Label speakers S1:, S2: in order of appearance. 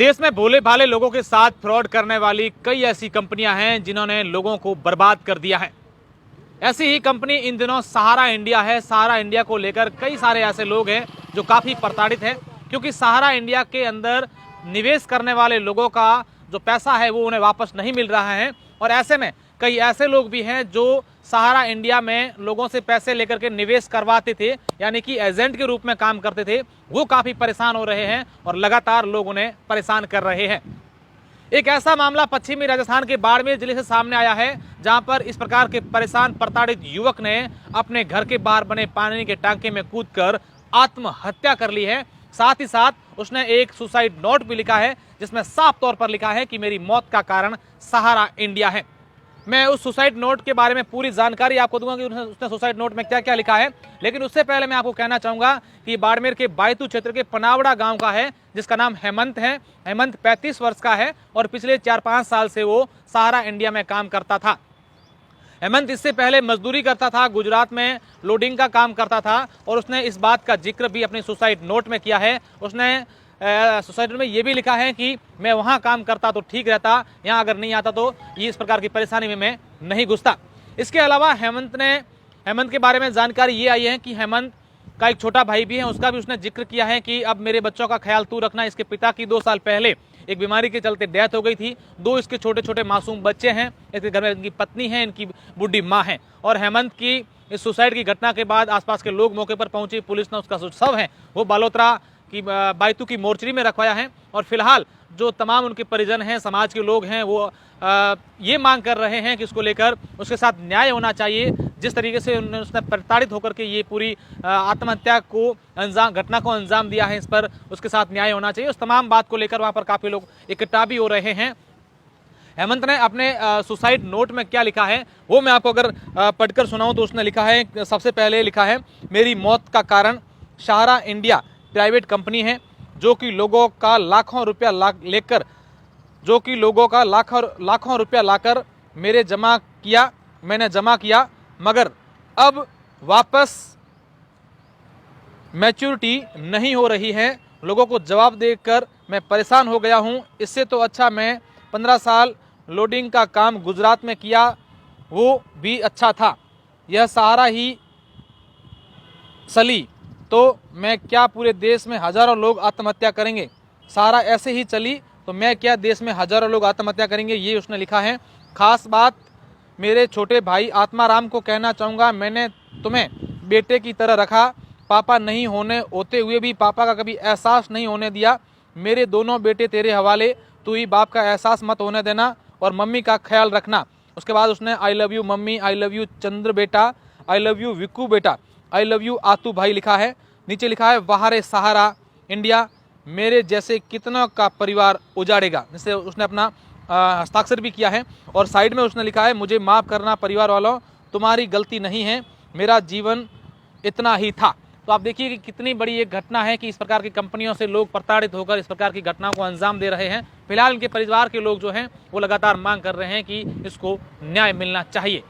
S1: देश में भोले भाले लोगों के साथ फ्रॉड करने वाली कई ऐसी कंपनियां हैं जिन्होंने लोगों को बर्बाद कर दिया है। ऐसी ही कंपनी इन दिनों सहारा इंडिया है। सहारा इंडिया को लेकर कई सारे ऐसे लोग हैं जो काफ़ी प्रताड़ित हैं, क्योंकि सहारा इंडिया के अंदर निवेश करने वाले लोगों का जो पैसा है वो उन्हें वापस नहीं मिल रहा है। और ऐसे में कई ऐसे लोग भी हैं जो सहारा इंडिया में लोगों से पैसे लेकर के निवेश करवाते थे, यानी कि एजेंट के रूप में काम करते थे, वो काफ़ी परेशान हो रहे हैं और लगातार लोग उन्हें परेशान कर रहे हैं। एक ऐसा मामला पश्चिमी राजस्थान के बाड़मेर जिले से सामने आया है, जहां पर इस प्रकार के परेशान प्रताड़ित युवक ने अपने घर के बाहर बने पानी के टांके में कूदकर आत्महत्या कर ली है। साथ ही साथ उसने एक सुसाइड नोट भी लिखा है, जिसमें साफ तौर पर लिखा है कि मेरी मौत का कारण सहारा इंडिया है। मैं उस सुसाइड नोट के बारे में पूरी जानकारी आपको दूंगा कि उसने सुसाइड नोट में क्या क्या लिखा है, लेकिन उससे पहले मैं आपको कहना चाहूंगा कि बाड़मेर के बायतू क्षेत्र के पनावड़ा गांव का है, जिसका नाम हेमंत है। हेमंत 35 वर्ष का है और पिछले 4-5 साल से वो सहारा इंडिया में काम करता था। हेमंत इससे पहले मजदूरी करता था, गुजरात में लोडिंग का काम करता था और उसने इस बात का जिक्र भी अपने सुसाइड नोट में किया है। उसने सुसाइड में ये भी लिखा है कि मैं वहाँ काम करता तो ठीक रहता, यहाँ अगर नहीं आता तो ये इस प्रकार की परेशानी में मैं नहीं घुसता। इसके अलावा हेमंत के बारे में जानकारी ये आई है कि हेमंत का एक छोटा भाई भी है, उसका भी उसने जिक्र किया है कि अब मेरे बच्चों का ख्याल तू रखना। इसके पिता की 2 साल पहले एक बीमारी के चलते डेथ हो गई थी। 2 इसके छोटे छोटे मासूम बच्चे हैं। इसके घर में इनकी पत्नी है, इनकी बूढ़ी माँ है। और हेमंत की इस सुसाइड की घटना के बाद आसपास के लोग मौके पर पहुंचे। पुलिस ने उसका जो शव है वो बालोतरा की बायतू की मोर्चरी में रखवाया है और फिलहाल जो तमाम उनके परिजन हैं, समाज के लोग हैं, वो ये मांग कर रहे हैं कि इसको लेकर उसके साथ न्याय होना चाहिए। जिस तरीके से उसने प्रताड़ित होकर के ये पूरी आत्महत्या को घटना को अंजाम दिया है, इस पर उसके साथ न्याय होना चाहिए। उस तमाम बात को लेकर वहाँ पर काफ़ी लोग इकट्ठा भी हो रहे हैं। हेमंत ने अपने सुसाइड नोट में क्या लिखा है वो मैं आपको अगर पढ़कर सुनाऊं तो उसने लिखा है, सबसे पहले लिखा है, मेरी मौत का कारण सहारा इंडिया प्राइवेट कंपनी है जो कि लोगों का लाखों रुपया लाकर मैंने जमा किया, मगर अब वापस मैच्योरिटी नहीं हो रही है। लोगों को जवाब देकर मैं परेशान हो गया हूं। इससे तो अच्छा मैं 15 साल लोडिंग का काम गुजरात में किया, वो भी अच्छा था। यह सहारा ही चली तो मैं क्या पूरे देश में हजारों लोग आत्महत्या करेंगे। सहारा ऐसे ही चली तो मैं क्या देश में हजारों लोग आत्महत्या करेंगे, ये उसने लिखा है। खास बात मेरे छोटे भाई आत्माराम को कहना चाहूँगा, मैंने तुम्हें बेटे की तरह रखा। पापा नहीं होते हुए भी पापा का कभी एहसास नहीं होने दिया। मेरे दोनों बेटे तेरे हवाले, तू ही बाप का एहसास मत होने देना और मम्मी का ख्याल रखना। उसके बाद उसने I love you mummy, I love you Chandra बेटा, आई लव यू विक्कू बेटा, आई लव यू आतू भाई लिखा है। नीचे लिखा है, वहारे सहारा इंडिया मेरे जैसे कितनों का परिवार उजाड़ेगा। जिससे उसने अपना हस्ताक्षर भी किया है और साइड में उसने लिखा है, मुझे माफ़ करना परिवार वालों, तुम्हारी गलती नहीं है, मेरा जीवन इतना ही था। तो आप देखिए कि कितनी बड़ी एक घटना है कि इस प्रकार की कंपनियों से लोग प्रताड़ित होकर इस प्रकार की घटनाओं को अंजाम दे रहे हैं। फिलहाल इनके परिवार के लोग जो हैं वो लगातार मांग कर रहे हैं कि इसको न्याय मिलना चाहिए।